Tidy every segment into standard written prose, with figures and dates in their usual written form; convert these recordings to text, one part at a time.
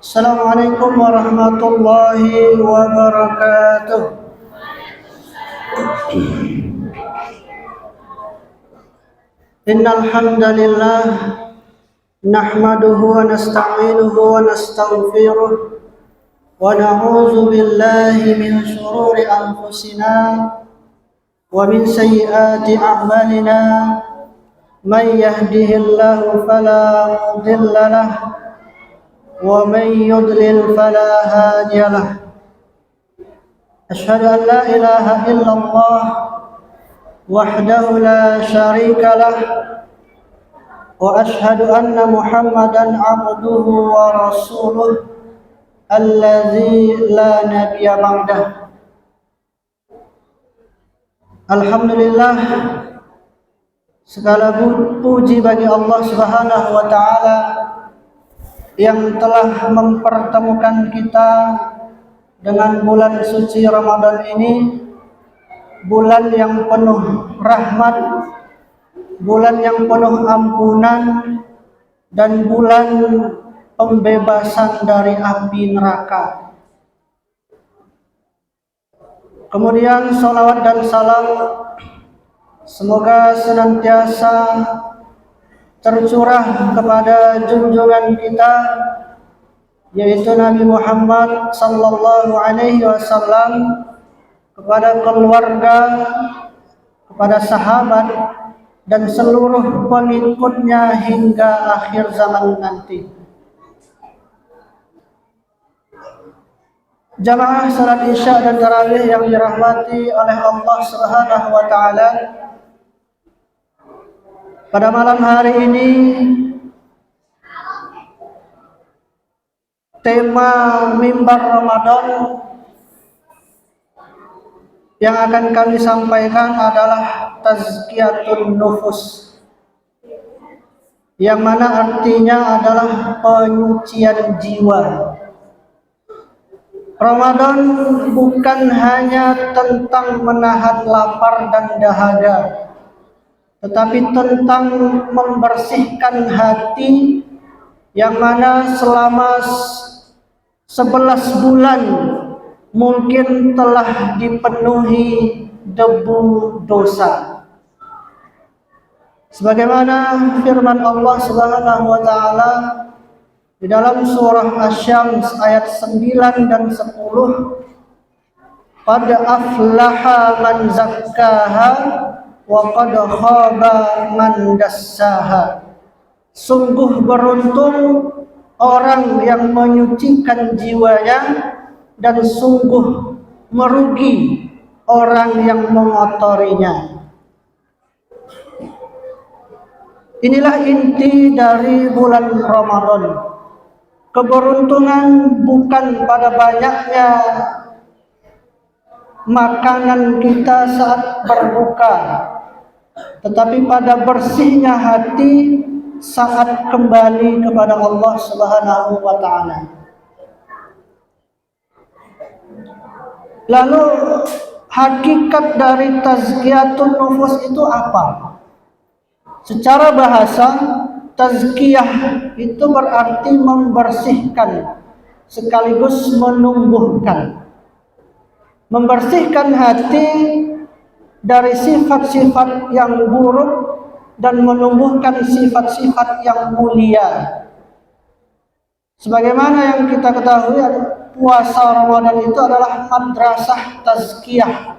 Assalamualaikum warahmatullahi wabarakatuh. Innal hamdalillah nahmaduhu wa nasta'inuhu wa nastaghfiruh wa na'udzu billahi min shururi anfusina wa min sayyiati a'malina. Man yahdihillahu fala mudilla lahu ومن يضلل فلا هادي له. أشهد أن لا إله إلا الله وحده لا شريك له وأشهد أن محمدا عبده ورسوله الذي لا نبي بعده. Alhamdulillah, segala puji bagi Allah Subhanahu wa taala yang telah mempertemukan kita dengan bulan suci Ramadan ini, bulan yang penuh rahmat, bulan yang penuh ampunan, dan bulan pembebasan dari api neraka. Kemudian salawat dan salam semoga senantiasa tercurah kepada junjungan kita, yaitu Nabi Muhammad sallallahu alaihi wasallam, kepada keluarga, kepada sahabat, dan seluruh pengikutnya hingga akhir zaman nanti. Jamaah salat Isya dan Tarawih yang dirahmati oleh Allah Subhanahu wa taala, pada malam hari ini tema mimbar Ramadan yang akan kami sampaikan adalah tazkiyatun nufus, yang mana artinya adalah penyucian jiwa. Ramadan bukan hanya tentang menahan lapar dan dahaga, tetapi tentang membersihkan hati, yang mana selama 11 bulan mungkin telah dipenuhi debu dosa. Sebagaimana firman Allah Subhanahu wa taala di dalam surah Asy-Syams ayat 9 dan 10, qad aflaha man zakkaha wa qad khaba man dassaha. Sungguh beruntung orang yang menyucikan jiwanya, dan sungguh merugi orang yang mengotorinya. Inilah inti dari bulan Ramadan. Keberuntungan bukan pada banyaknya makanan kita saat berbuka, tetapi pada bersihnya hati saat kembali kepada Allah Subhanahu wa taala. Lalu hakikat dari tazkiyatun nufus itu apa? Secara bahasa, tazkiyah itu berarti membersihkan sekaligus menumbuhkan. Membersihkan hati dari sifat-sifat yang buruk dan menumbuhkan sifat-sifat yang mulia. Sebagaimana yang kita ketahui, puasa Ramadan itu adalah madrasah tazkiyah.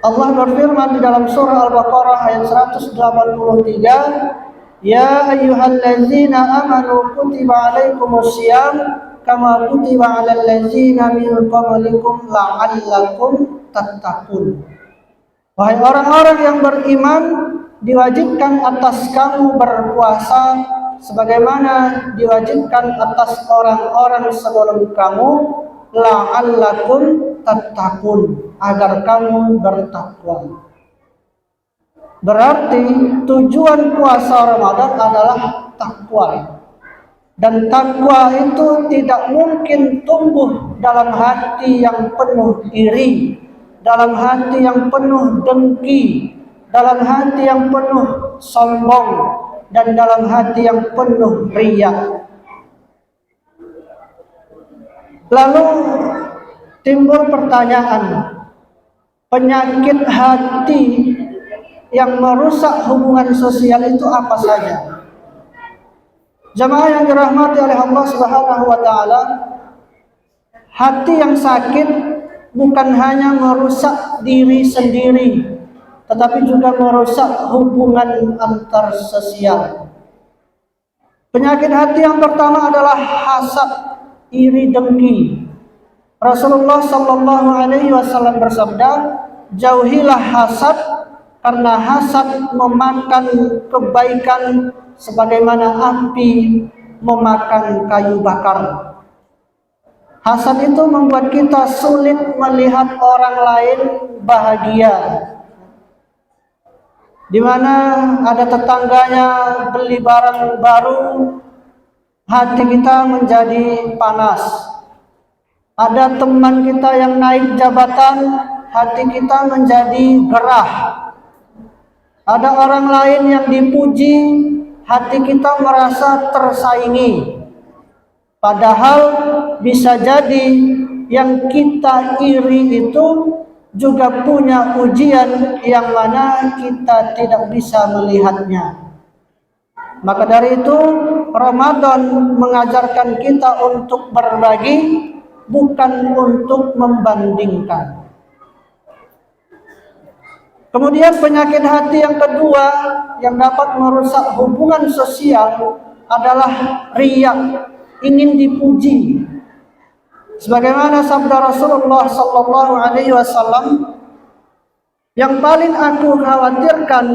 Allah berfirman di dalam surah Al-Baqarah ayat 183, ya ayyuhallazina amanu kutiba alaikumusiyam kama kutiba alal ladzina min qablikum la'allakum tattaqun. Wahai orang-orang yang beriman, diwajibkan atas kamu berpuasa sebagaimana diwajibkan atas orang-orang sebelum kamu, la'allakum tattaqun, agar kamu bertakwa. Berarti tujuan puasa Ramadan adalah takwa. Dan takwa itu tidak mungkin tumbuh dalam hati yang penuh iri, dalam hati yang penuh dengki, dalam hati yang penuh sombong, dan dalam hati yang penuh riya. Lalu timbul pertanyaan, penyakit hati yang merusak hubungan sosial itu apa saja? Jamaah yang dirahmati oleh Allah Subhanahu wa taala, hati yang sakit bukan hanya merusak diri sendiri, tetapi juga merusak hubungan antar sosial. Penyakit hati yang pertama adalah hasad, iri dengki. Rasulullah sallallahu alaihi wasallam bersabda, jauhilah hasad karena hasad memakan kebaikan sebagaimana api memakan kayu bakar. Hasad itu membuat kita sulit melihat orang lain bahagia. Di mana ada tetangganya beli barang baru, hati kita menjadi panas. Ada teman kita yang naik jabatan, hati kita menjadi gerah. Ada orang lain yang dipuji, hati kita merasa tersaingi. Padahal bisa jadi yang kita iri itu juga punya ujian yang mana kita tidak bisa melihatnya. Maka dari itu Ramadan mengajarkan kita untuk berbagi, bukan untuk membandingkan. Kemudian penyakit hati yang kedua yang dapat merusak hubungan sosial adalah riya, ingin dipuji. Sebagaimana sabda Rasulullah sallallahu alaihi wasallam, yang paling aku khawatirkan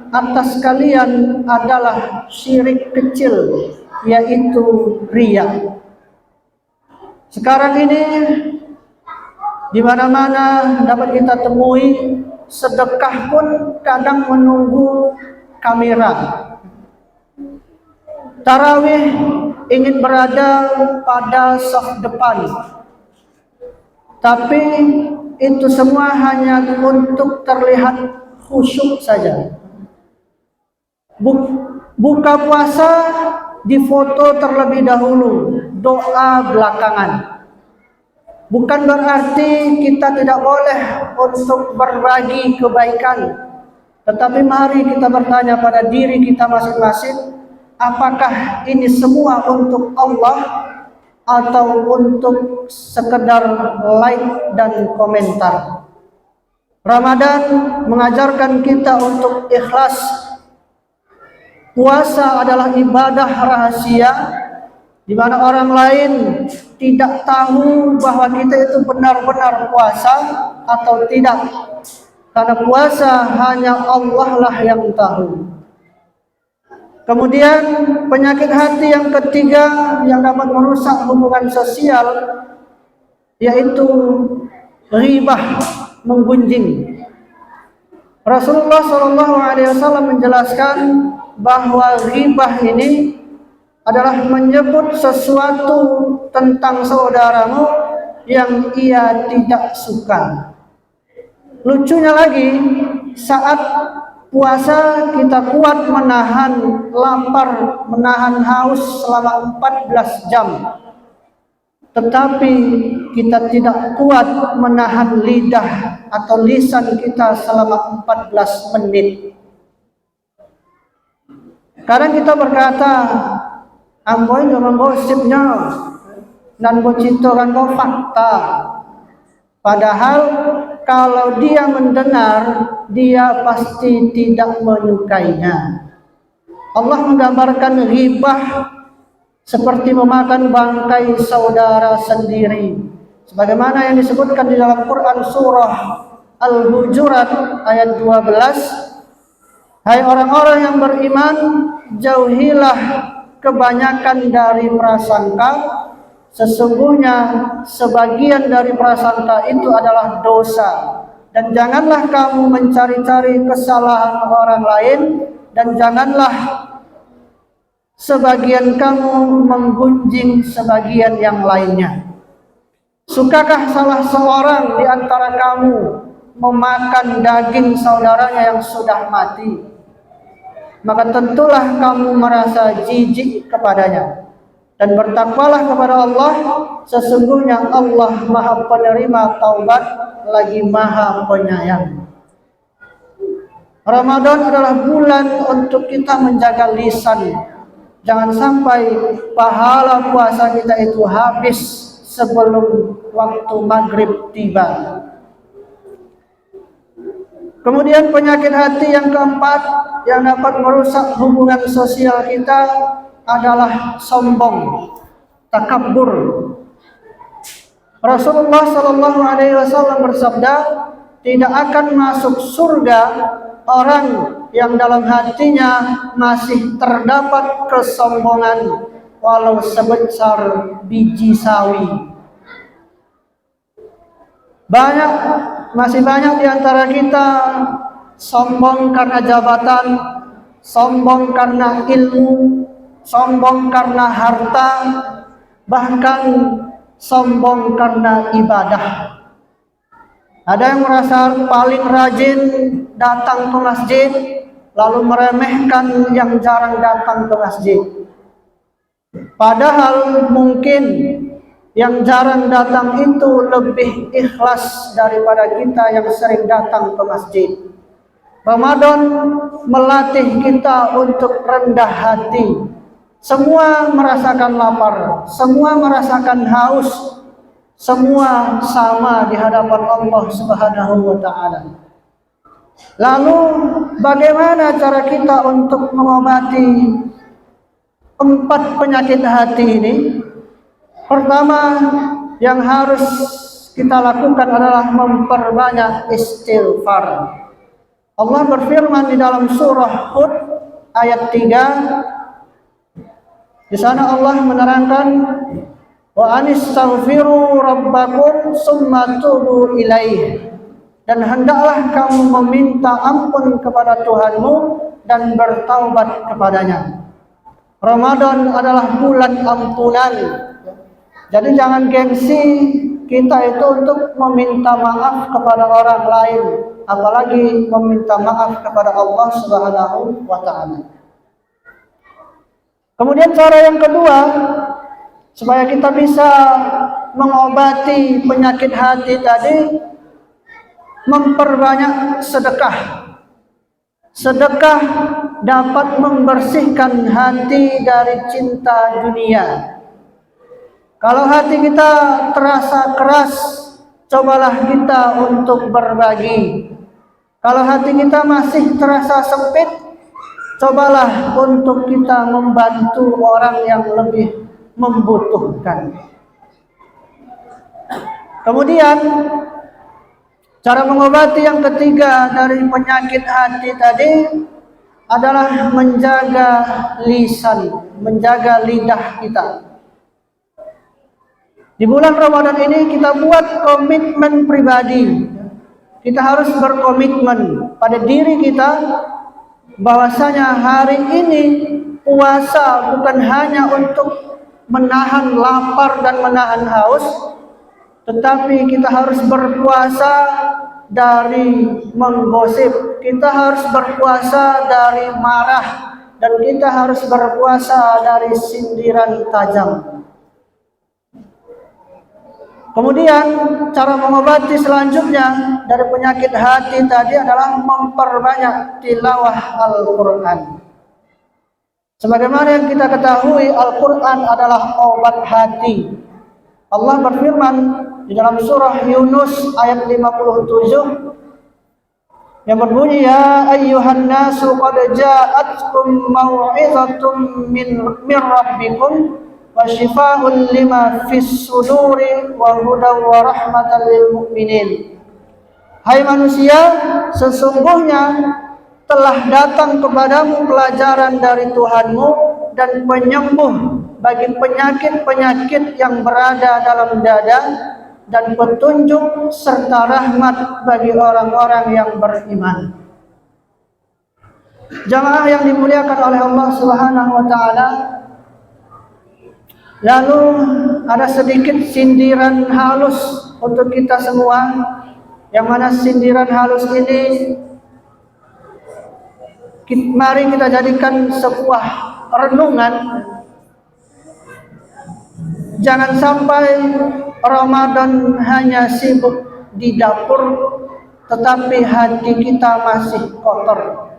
atas kalian adalah syirik kecil, yaitu riya. Sekarang ini di mana-mana dapat kita temui sedekah pun kadang menunggu kamera. Tarawih ingin berada pada saf depan, tapi itu semua hanya untuk terlihat khusyuk saja. Buka puasa difoto terlebih dahulu, doa belakangan. Bukan berarti kita tidak boleh untuk berbagi kebaikan, tetapi mari kita bertanya pada diri kita masing-masing, apakah ini semua untuk Allah atau untuk sekedar like dan komentar? Ramadan mengajarkan kita untuk ikhlas. Puasa adalah ibadah rahasia, di mana orang lain tidak tahu bahwa kita itu benar-benar puasa atau tidak. Karena puasa hanya Allah lah yang tahu. Kemudian penyakit hati yang ketiga yang dapat merusak hubungan sosial yaitu ghibah, menggunjing. Rasulullah SAW menjelaskan bahwa ghibah ini adalah menyebut sesuatu tentang saudaramu yang ia tidak suka. Lucunya lagi, saat puasa kita kuat menahan lapar, menahan haus selama 14 jam. Tetapi kita tidak kuat menahan lidah atau lisan kita selama 14 menit. Kadang kita berkata, amboy gak menggosipnya, dan bocito kan fakta. Padahal kalau dia mendengar, dia pasti tidak menyukainya. Allah menggambarkan ghibah seperti memakan bangkai saudara sendiri. Sebagaimana yang disebutkan di dalam Quran surah Al-Hujurat ayat 12. Hai orang-orang yang beriman, jauhilah kebanyakan dari prasangka. Sesungguhnya sebagian dari prasangka itu adalah dosa. Dan janganlah kamu mencari-cari kesalahan orang lain, dan janganlah sebagian kamu menggunjing sebagian yang lainnya. Sukakah salah seorang di antara kamu memakan daging saudaranya yang sudah mati? Maka tentulah kamu merasa jijik kepadanya. dan bertakwalah kepada Allah, sesungguhnya Allah Maha penerima taubat lagi Maha penyayang. Ramadan adalah bulan untuk kita menjaga lisan. Jangan sampai pahala puasa kita itu habis sebelum waktu maghrib tiba. Kemudian penyakit hati yang keempat yang dapat merusak hubungan sosial kita adalah sombong, takabur. Rasulullah Shallallahu Alaihi Wasallam bersabda, tidak akan masuk surga orang yang dalam hatinya masih terdapat kesombongan walau sebesar biji sawi. Masih banyak di antara kita sombong karena jabatan, sombong karena ilmu, sombong karena harta, bahkan sombong karena ibadah. Ada yang merasa paling rajin datang ke masjid, lalu meremehkan yang jarang datang ke masjid. Padahal mungkin yang jarang datang itu lebih ikhlas daripada kita yang sering datang ke masjid. Ramadan melatih kita untuk rendah hati. Semua merasakan lapar, semua merasakan haus, semua sama di hadapan Allah Subhanahu wa taala. Lalu bagaimana cara kita untuk mengobati 4 penyakit hati ini? Pertama yang harus kita lakukan adalah memperbanyak istighfar. Allah berfirman di dalam surah Hud ayat 3. Di sana Allah menerangkan, wa anistaghfiru rabbakum summa tubu ilaih. Dan hendaklah kamu meminta ampun kepada Tuhanmu dan bertaubat kepadanya. Ramadan adalah bulan ampunan. Jadi jangan gengsi kita itu untuk meminta maaf kepada orang lain, apalagi meminta maaf kepada Allah Subhanahu wa taala. Kemudian cara yang kedua, supaya kita bisa mengobati penyakit hati tadi, memperbanyak sedekah. Sedekah dapat membersihkan hati dari cinta dunia. Kalau hati kita terasa keras, cobalah kita untuk berbagi. Kalau hati kita masih terasa sempit, cobalah untuk kita membantu orang yang lebih membutuhkan. Kemudian cara mengobati yang ketiga dari penyakit hati tadi adalah menjaga lisan, menjaga lidah kita. Di bulan Ramadan ini kita buat komitmen pribadi. Kita harus berkomitmen pada diri kita bahwasanya hari ini puasa bukan hanya untuk menahan lapar dan menahan haus, tetapi kita harus berpuasa dari menggosip, kita harus berpuasa dari marah, dan kita harus berpuasa dari sindiran tajam. Kemudian cara mengobati selanjutnya dari penyakit hati tadi adalah memperbanyak tilawah Al-Quran. Sebagaimana yang kita ketahui, Al-Quran adalah obat hati. Allah berfirman di dalam surah Yunus ayat 57 yang berbunyi, ya ayyuhan nasu qad ja'atkum mau'izatun min rabbikum wa shifaa'un lima fis suduri wa hudan wa rahmatan lil mu'minin. Hai manusia, sesungguhnya telah datang kepadamu pelajaran dari Tuhanmu dan penyembuh bagi penyakit-penyakit yang berada dalam dada, dan petunjuk serta rahmat bagi orang-orang yang beriman. Jamaah yang dimuliakan oleh Allah Subhanahu wa taala, lalu ada sedikit sindiran halus untuk kita semua, yang mana sindiran halus ini mari kita jadikan sebuah renungan Jangan sampai Ramadan hanya sibuk di dapur, tetapi hati kita masih kotor.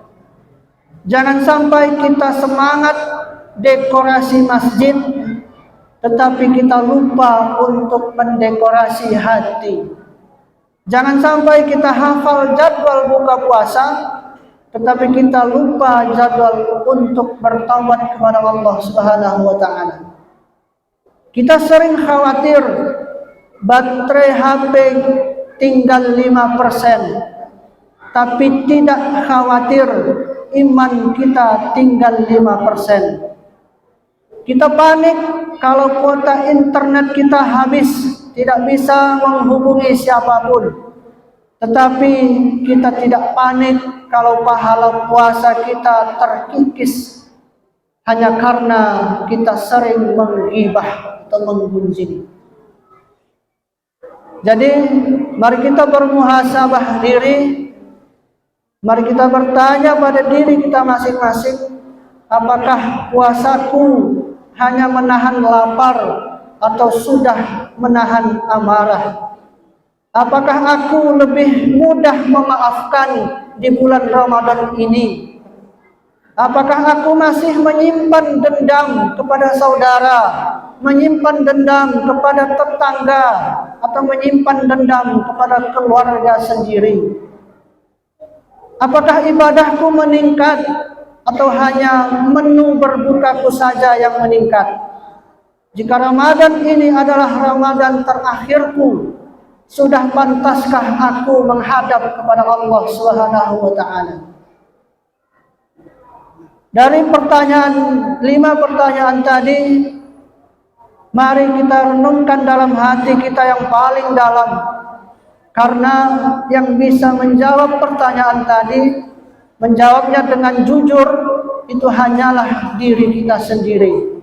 Jangan sampai kita semangat dekorasi masjid, tetapi kita lupa untuk mendekorasi hati. Jangan sampai kita hafal jadwal buka puasa, tetapi kita lupa jadwal untuk bertaubat kepada Allah Subhanahu wa taala. Kita sering khawatir baterai HP tinggal 5%, tapi tidak khawatir iman kita tinggal 5%. Kita panik kalau kuota internet kita habis, tidak bisa menghubungi siapapun. Tetapi kita tidak panik kalau pahala puasa kita terkikis hanya karena kita sering menggibah atau menggunjing. Jadi mari kita bermuhasabah diri, mari kita bertanya pada diri kita masing-masing, apakah puasaku hanya menahan lapar atau sudah menahan amarah? Apakah aku lebih mudah memaafkan di bulan Ramadan ini? Apakah aku masih menyimpan dendam kepada saudara, menyimpan dendam kepada tetangga, atau menyimpan dendam kepada keluarga sendiri? Apakah ibadahku meningkat atau hanya menu berbukaku saja yang meningkat? Jika Ramadan ini adalah Ramadan terakhirku, sudah pantaskah aku menghadap kepada Allah Subhanahu wa taala? Dari pertanyaan 5 pertanyaan tadi, mari kita renungkan dalam hati kita yang paling dalam, karena yang bisa menjawab pertanyaan tadi, menjawabnya dengan jujur, itu hanyalah diri kita sendiri.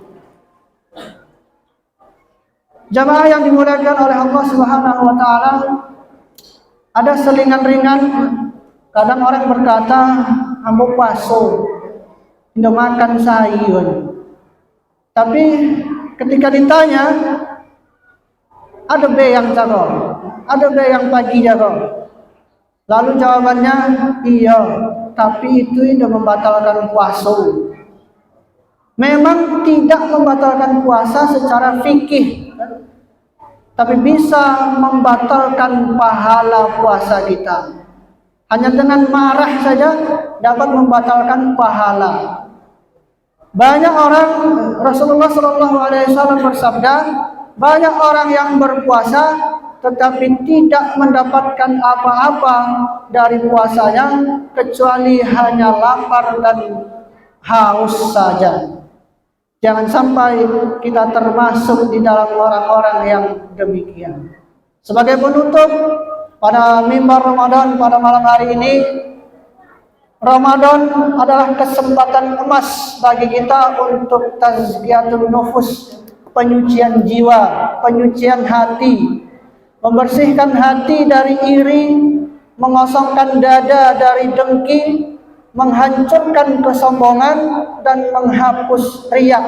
Jamaah yang dimuliakan oleh Allah Subhanahu wa taala, ada selingan ringan. Kadang orang berkata, "Ambo paso, tidak makan sayur." Tapi ketika ditanya, ada be yang jago, ada be yang pagi jago. Lalu jawabannya, iya, tapi itu tidak membatalkan puasa. Memang tidak membatalkan puasa secara fikih, tapi bisa membatalkan pahala puasa kita. Hanya dengan marah saja dapat membatalkan pahala. Banyak orang, Rasulullah SAW bersabda, banyak orang yang berpuasa tetapi tidak mendapatkan apa-apa dari puasanya kecuali hanya lapar dan haus saja. Jangan sampai kita termasuk di dalam orang-orang yang demikian. Sebagai penutup pada mimbar Ramadan pada malam hari ini, Ramadan adalah kesempatan emas bagi kita untuk tazkiyatun nufus, penyucian jiwa, penyucian hati, membersihkan hati dari iri, mengosongkan dada dari dengki, menghancurkan kesombongan, dan menghapus riya.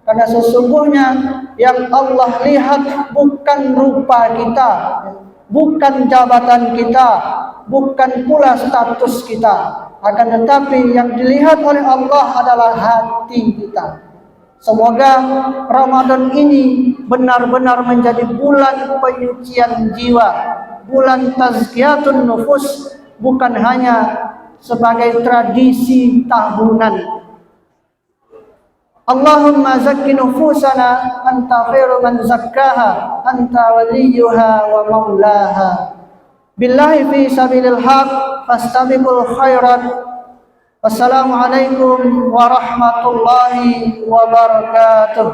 Karena sesungguhnya yang Allah lihat bukan rupa kita, bukan jabatan kita, bukan pula status kita, akan tetapi yang dilihat oleh Allah adalah hati kita. Semoga Ramadan ini benar-benar menjadi bulan penyucian jiwa, bulan tazkiyatun nufus, bukan hanya sebagai tradisi tahunan. Allahumma zakki nufusana anta khairu man zakkaha anta waliyuha wa maulaha. Billahi fi sabilil haq fastabiqul khairat. Wassalamualaikum warahmatullahi wabarakatuh.